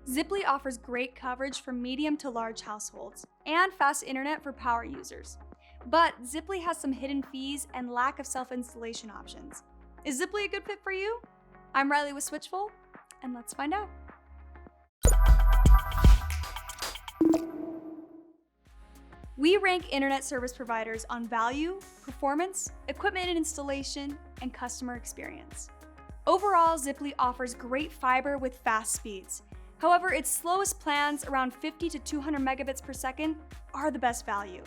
Ziply offers great coverage for medium to large households and fast internet for power users. But Ziply has some hidden fees and lack of self-installation options. Is Ziply a good fit for you? I'm Riley with Switchful, and let's find out. We rank internet service providers on value, performance, equipment and installation, and customer experience. Overall, Ziply offers great fiber with fast speeds. However, its slowest plans, around 50 to 200 megabits per second, are the best value.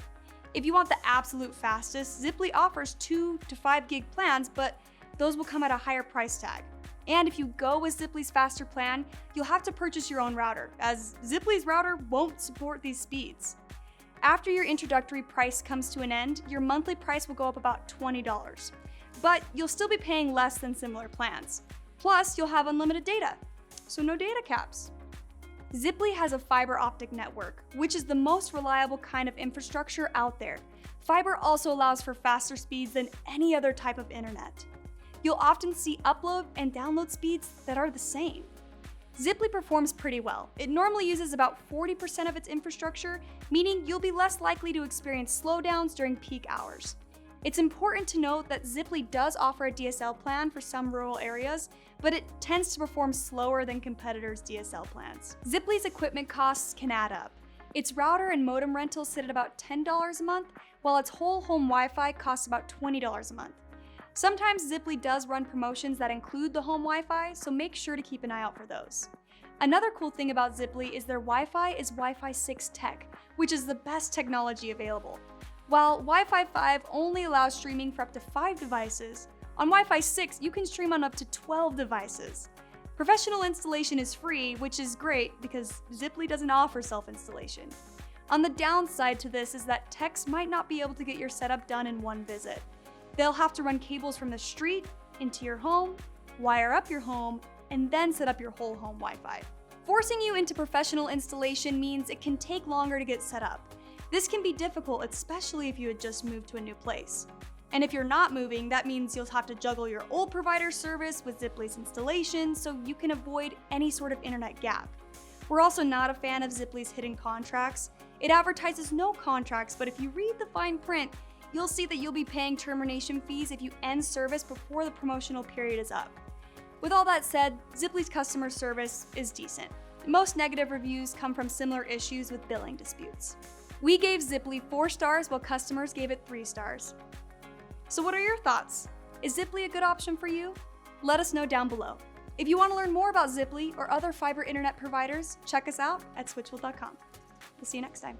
If you want the absolute fastest, Ziply offers 2 to 5 gig plans, but those will come at a higher price tag. And if you go with Ziply's faster plan, you'll have to purchase your own router, as Ziply's router won't support these speeds. After your introductory price comes to an end, your monthly price will go up about $20. But you'll still be paying less than similar plans. Plus, you'll have unlimited data, so no data caps. Ziply has a fiber optic network, which is the most reliable kind of infrastructure out there. Fiber also allows for faster speeds than any other type of internet. You'll often see upload and download speeds that are the same. Ziply performs pretty well. It normally uses about 40% of its infrastructure, meaning you'll be less likely to experience slowdowns during peak hours. It's important to note that Ziply does offer a DSL plan for some rural areas, but it tends to perform slower than competitors' DSL plans. Ziply's equipment costs can add up. Its router and modem rentals sit at about $10 a month, while its whole home Wi-Fi costs about $20 a month. Sometimes Ziply does run promotions that include the home Wi-Fi, so make sure to keep an eye out for those. Another cool thing about Ziply is their Wi-Fi is Wi-Fi 6 tech, which is the best technology available. While Wi-Fi 5 only allows streaming for up to 5 devices, on Wi-Fi 6 you can stream on up to 12 devices. Professional installation is free, which is great because Ziply doesn't offer self-installation. On the downside to this is that techs might not be able to get your setup done in one visit. They'll have to run cables from the street into your home, wire up your home, and then set up your whole home Wi-Fi. Forcing you into professional installation means it can take longer to get set up. This can be difficult, especially if you had just moved to a new place. And if you're not moving, that means you'll have to juggle your old provider's service with Ziply's installation so you can avoid any sort of internet gap. We're also not a fan of Ziply's hidden contracts. It advertises no contracts, but if you read the fine print, you'll see that you'll be paying termination fees if you end service before the promotional period is up. With all that said, Ziply's customer service is decent. Most negative reviews come from similar issues with billing disputes. We gave Ziply 4 stars while customers gave it 3 stars. So what are your thoughts? Is Ziply a good option for you? Let us know down below. If you want to learn more about Ziply or other fiber internet providers, check us out at switchful.com. We'll see you next time.